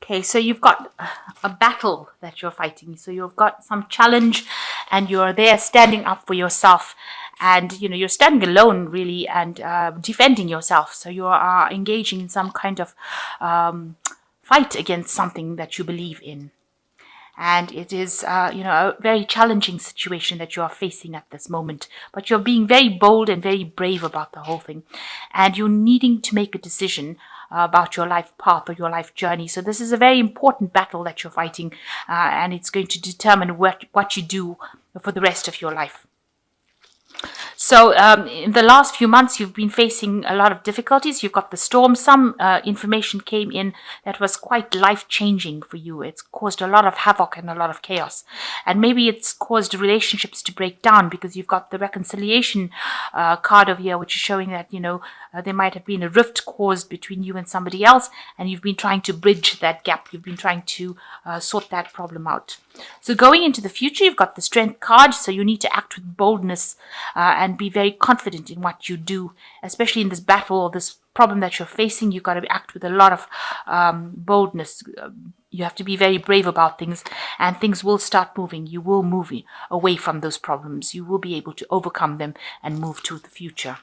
Okay, so you've got a battle that you're fighting. So you've got some challenge and you're there standing up for yourself. And, you're standing alone really and defending yourself. So you are engaging in some kind of fight against something that you believe in. And it is, a very challenging situation that you are facing at this moment. But you're being very bold and very brave about the whole thing. And you're needing to make a decision about your life path or your life journey. So this is a very important battle that you're fighting. And it's going to determine what you do for the rest of your life. So in the last few months, you've been facing a lot of difficulties. You've got the storm. Some information came in that was quite life-changing for you. It's caused a lot of havoc and a lot of chaos. And maybe it's caused relationships to break down because you've got the reconciliation card over here, which is showing that, there might have been a rift caused between you and somebody else, and you've been trying to bridge that gap. You've been trying to sort that problem out. So going into the future, you've got the strength card, so you need to act with boldness and be very confident in what you do, especially in this battle or this problem that you're facing. You've got to act with a lot of boldness. You have to be very brave about things, and things will start moving. You will move away from those problems. You will be able to overcome them and move to the future.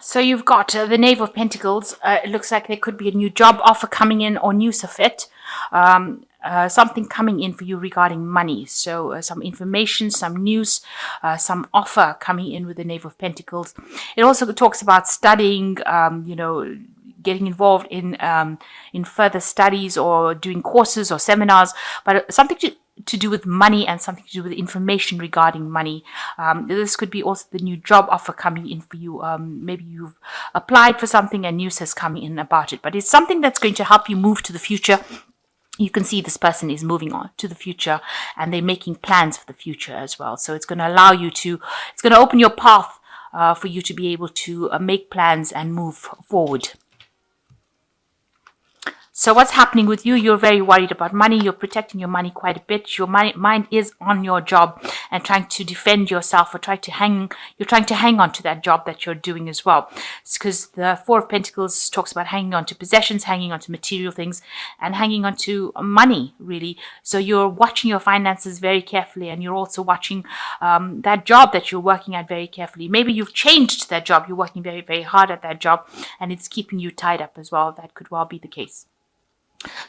So you've got the Knave of Pentacles. It looks like there could be a new job offer coming in or news of it. Something coming in for you regarding money. So some information, some news, some offer coming in with the Knave of Pentacles. It also talks about studying, getting involved in further studies or doing courses or seminars, but something to do with money and something to do with information regarding money. This could be also the new job offer coming in for you. Maybe you've applied for something and news has come in about it, but it's something that's going to help you move to the future. You can see this person is moving on to the future and they're making plans for the future as well. So it's going to allow you to, it's going to open your path for you to be able to make plans and move forward. So what's happening with you? You're very worried about money. You're protecting your money quite a bit. Your mind is on your job and trying to defend yourself, or you're trying to hang on to that job that you're doing as well. It's because the Four of Pentacles talks about hanging on to possessions, hanging on to material things, and hanging on to money, really. So you're watching your finances very carefully, and you're also watching that job that you're working at very carefully. Maybe you've changed that job. You're working very, very hard at that job, and it's keeping you tied up as well. That could well be the case.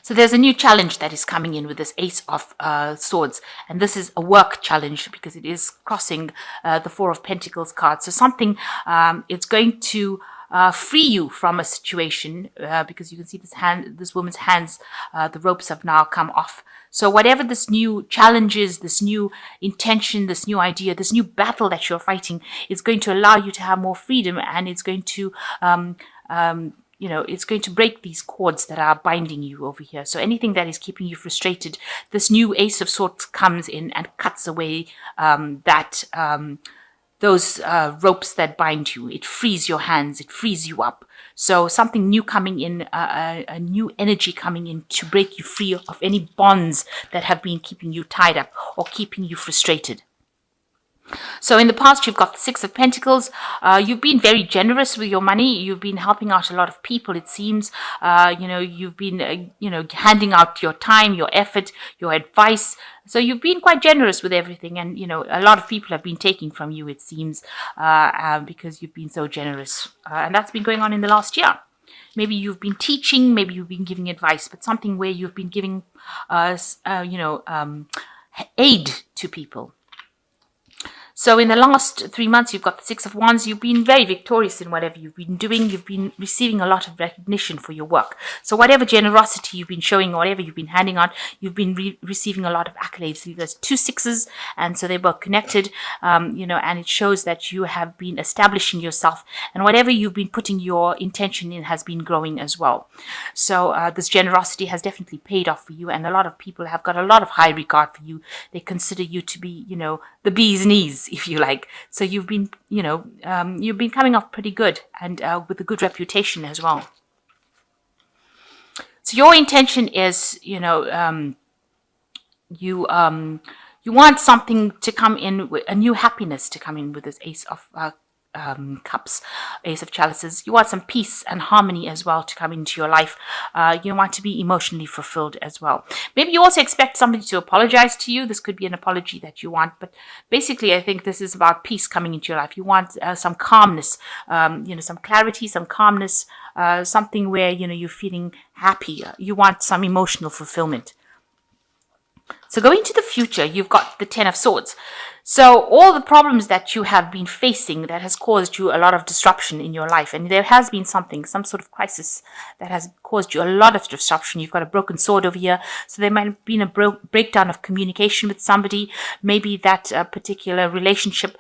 So there's a new challenge that is coming in with this Ace of Swords. And this is a work challenge because it is crossing the Four of Pentacles card. So something, it's going to free you from a situation because you can see this woman's hands, the ropes have now come off. So whatever this new challenge is, this new intention, this new idea, this new battle that you're fighting, is going to allow you to have more freedom, and it's going to it's going to break these cords that are binding you over here. So anything that is keeping you frustrated, this new Ace of Swords comes in and cuts away those ropes that bind you. It frees your hands. It frees you up. So something new coming in, a new energy coming in to break you free of any bonds that have been keeping you tied up or keeping you frustrated. So in the past, you've got the Six of Pentacles. You've been very generous with your money. You've been helping out a lot of people, it seems. You've been, handing out your time, your effort, your advice. So you've been quite generous with everything. And, a lot of people have been taking from you, it seems, because you've been so generous. And that's been going on in the last year. Maybe you've been teaching, maybe you've been giving advice, but something where you've been giving, aid to people. So in the last 3 months, you've got the Six of Wands. You've been very victorious in whatever you've been doing. You've been receiving a lot of recognition for your work. So whatever generosity you've been showing, or whatever you've been handing out, you've been receiving a lot of accolades. There's 2 sixes, and so they're both connected, and it shows that you have been establishing yourself, and whatever you've been putting your intention in has been growing as well. So this generosity has definitely paid off for you, and a lot of people have got a lot of high regard for you. They consider you to be, the bee's knees, if you like. So you've been, you've been coming off pretty good, and with a good reputation as well. So your intention is, you want something to come in, a new happiness to come in with this Ace of Cups, Ace of Chalices. You want some peace and harmony as well to come into your life. You want to be emotionally fulfilled as well. Maybe you also expect somebody to apologize to you. This could be an apology that you want, but basically I think this is about peace coming into your life. You want some calmness, some clarity, some calmness, something where, you're feeling happy. You want some emotional fulfillment. So going to the future, you've got the Ten of Swords. So all the problems that you have been facing that has caused you a lot of disruption in your life, and there has been some sort of crisis that has caused you a lot of disruption. You've got a broken sword over here. So there might have been a breakdown of communication with somebody. Maybe that particular relationship,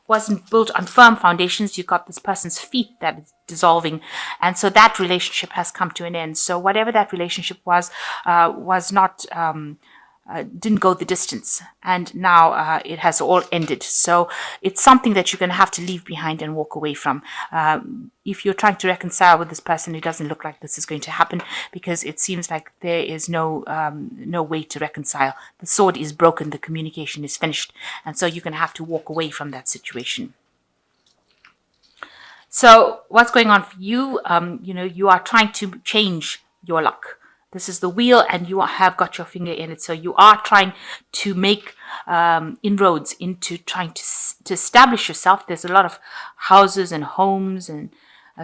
wasn't built on firm foundations. You've got this person's feet that is dissolving, and so that relationship has come to an end. So whatever that relationship was not didn't go the distance, and now it has all ended. So it's something that you're going to have to leave behind and walk away from. If you're trying to reconcile with this person, it doesn't look like this is going to happen, because it seems like there is no way to reconcile. The sword is broken, the communication is finished, and so you're going to have to walk away from that situation. So what's going on for you? You are trying to change your luck. This is the wheel, and you have got your finger in it. So you are trying to make inroads into trying to establish yourself. There's a lot of houses and homes, and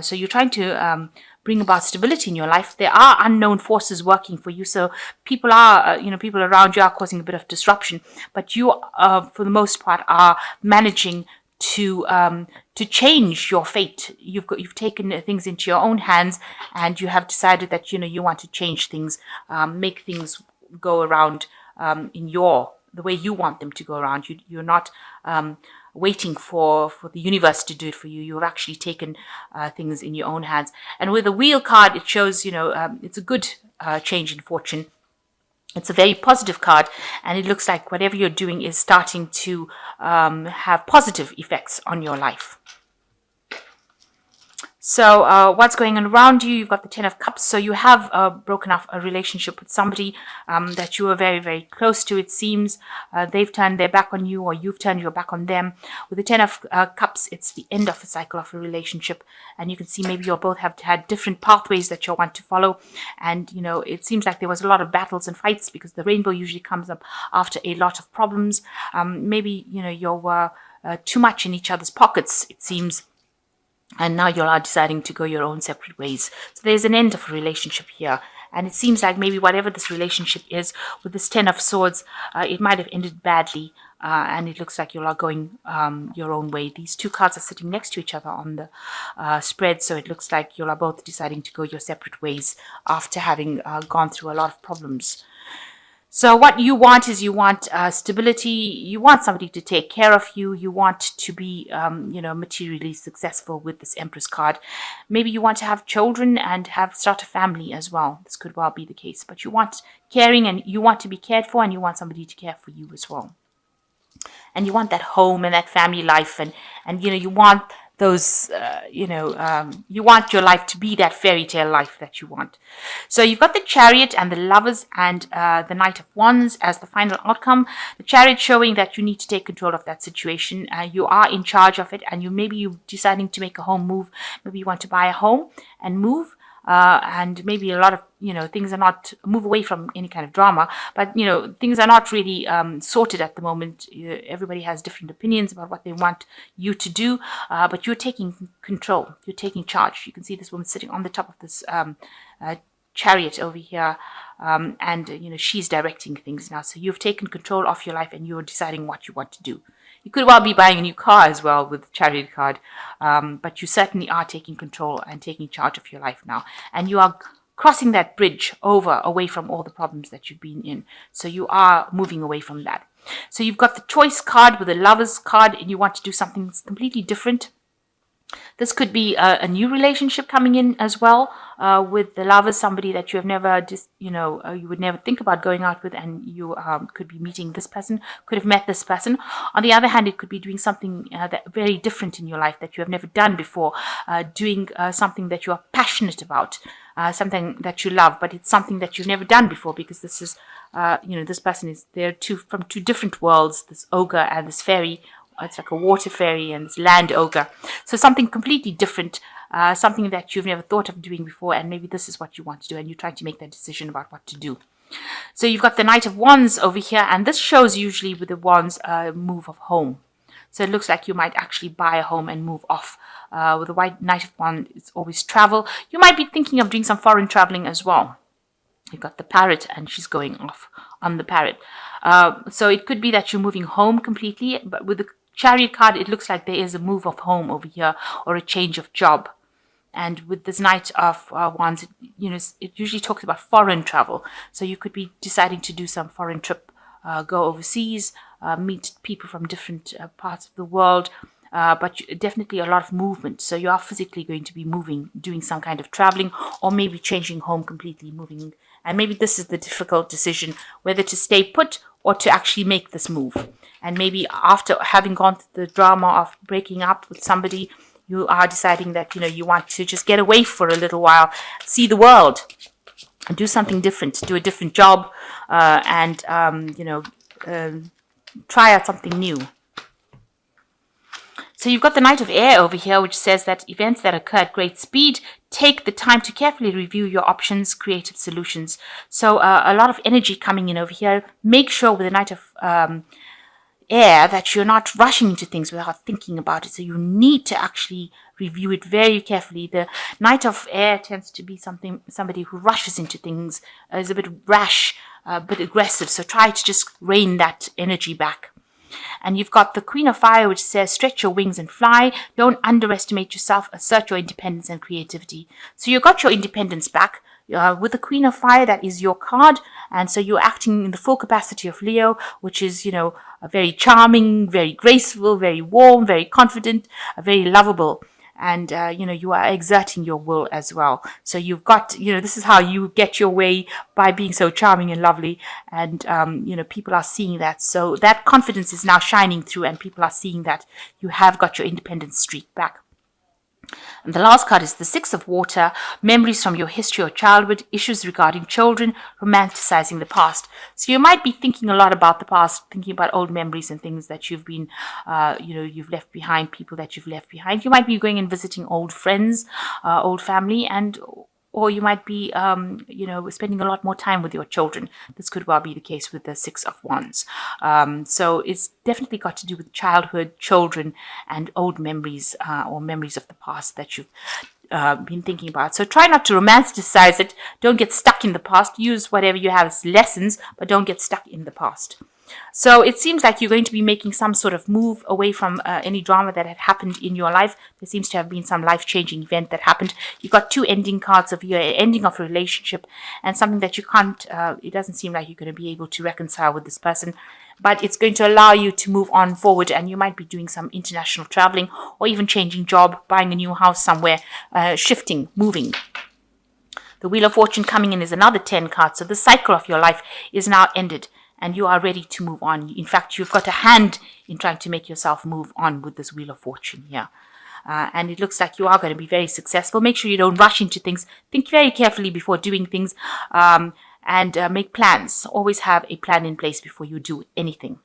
so you're trying to bring about stability in your life. There are unknown forces working for you. So people are, people around you are causing a bit of disruption, but you, for the most part, are managing to change your fate. You've taken things into your own hands, and you have decided that you want to change things, make things go around in the way you want them to go around. You're not waiting for the universe to do it for you. You've actually taken things in your own hands. And with the wheel card, it shows it's a good change in fortune. It's a very positive card, and it looks like whatever you're doing is starting to have positive effects on your life. So what's going on around you? You've got the Ten of Cups. So you have broken off a relationship with somebody that you were very, very close to, it seems. They've turned their back on you, or you've turned your back on them. With the Ten of Cups, it's the end of a cycle of a relationship. And you can see maybe you both have had different pathways that you want to follow. And, it seems like there was a lot of battles and fights, because the rainbow usually comes up after a lot of problems. Maybe, you were too much in each other's pockets, it seems. And now you are deciding to go your own separate ways. So there's an end of a relationship here. And it seems like maybe whatever this relationship is, with this Ten of Swords, it might have ended badly. And it looks like you are going your own way. These two cards are sitting next to each other on the spread. So it looks like you are both deciding to go your separate ways after having gone through a lot of problems. So what you want is stability. You want somebody to take care of you. You want to be, materially successful with this Empress card. Maybe you want to have children and start a family as well. This could well be the case. But you want caring, and you want to be cared for, and you want somebody to care for you as well. And you want that home and that family life, and you want those, you want your life to be that fairy tale life that you want. So you've got the Chariot and the Lovers and the Knight of Wands as the final outcome. The Chariot showing that you need to take control of that situation. You are in charge of it, and maybe you're deciding to make a home move. Maybe you want to buy a home and move. And maybe a lot of, things are not, move away from any kind of drama, but, things are not really sorted at the moment. Everybody has different opinions about what they want you to do, but you're taking control, you're taking charge. You can see this woman sitting on the top of this chariot over here, and, she's directing things now. So you've taken control of your life, and you're deciding what you want to do. You could well be buying a new car as well with the Chariot card, but you certainly are taking control and taking charge of your life now. And you are crossing that bridge away from all the problems that you've been in. So you are moving away from that. So you've got the Choice card with the Lovers card, and you want to do something completely different. This could be a new relationship coming in as well, with the Lovers, somebody that you have never you would never think about going out with, and you could be meeting this person, could have met this person. On the other hand, it could be doing something that very different in your life that you have never done before, doing something that you are passionate about, something that you love, but it's something that you've never done before, because this is, this person is there from two different worlds, this ogre and this fairy it's like a water fairy and it's land ogre. So something completely different, something that you've never thought of doing before, and maybe this is what you want to do, and you're trying to make that decision about what to do. So you've got the Knight of Wands over here, and this shows usually with the Wands move of home. So it looks like you might actually buy a home and move off. With the White Knight of Wands, it's always travel. You might be thinking of doing some foreign traveling as well. You've got the Parrot, and she's going off on the Parrot. So it could be that you're moving home completely, but with the Chariot card, it looks like there is a move of home over here or a change of job. And with this Knight of Wands, it usually talks about foreign travel. So you could be deciding to do some foreign trip, go overseas, meet people from different parts of the world, but definitely a lot of movement. So you are physically going to be moving, doing some kind of traveling, or maybe changing home completely, moving. And maybe this is the difficult decision, whether to stay put or to actually make this move. And maybe after having gone through the drama of breaking up with somebody, you are deciding that, you want to just get away for a little while, see the world, and do something different, do a different job, and try out something new. So you've got the Knight of Air over here, which says that events that occur at great speed, take the time to carefully review your options, creative solutions. So a lot of energy coming in over here. Make sure with the Knight of Air that you're not rushing into things without thinking about it. So you need to actually review it very carefully. The Knight of Air tends to be somebody who rushes into things, is a bit rash, a bit aggressive. So try to just rein that energy back. And you've got the Queen of Fire, which says, stretch your wings and fly. Don't underestimate yourself. Assert your independence and creativity. So you got your independence back. With the Queen of Fire, that is your card. And so you're acting in the full capacity of Leo, which is, very charming, very graceful, very warm, very confident, very lovable. And, you are exerting your will as well. So you've got, this is how you get your way, by being so charming and lovely. And, people are seeing that. So that confidence is now shining through, and people are seeing that you have got your independence streak back. And the last card is the Six of Water, memories from your history or childhood, issues regarding children, romanticizing the past. So you might be thinking a lot about the past, thinking about old memories and things that you've been, you've left behind, people that you've left behind. You might be going and visiting old friends, old family, or you might be, spending a lot more time with your children. This could well be the case with the Six of Wands. So it's definitely got to do with childhood, children, and old memories, or memories of the past that you've been thinking about. So try not to romanticize it. Don't get stuck in the past. Use whatever you have as lessons, but don't get stuck in the past. So it seems like you're going to be making some sort of move away from any drama that had happened in your life. There seems to have been some life-changing event that happened. You've got two ending cards of your ending of a relationship, and something that you can't, it doesn't seem like you're going to be able to reconcile with this person. But it's going to allow you to move on forward, and you might be doing some international traveling, or even changing job, buying a new house somewhere, shifting, moving. The Wheel of Fortune coming in is another 10 cards. So the cycle of your life is now ended, and you are ready to move on. In fact, you've got a hand in trying to make yourself move on with this Wheel of Fortune here. And it looks like you are going to be very successful. Make sure you don't rush into things. Think very carefully before doing things, and make plans. Always have a plan in place before you do anything.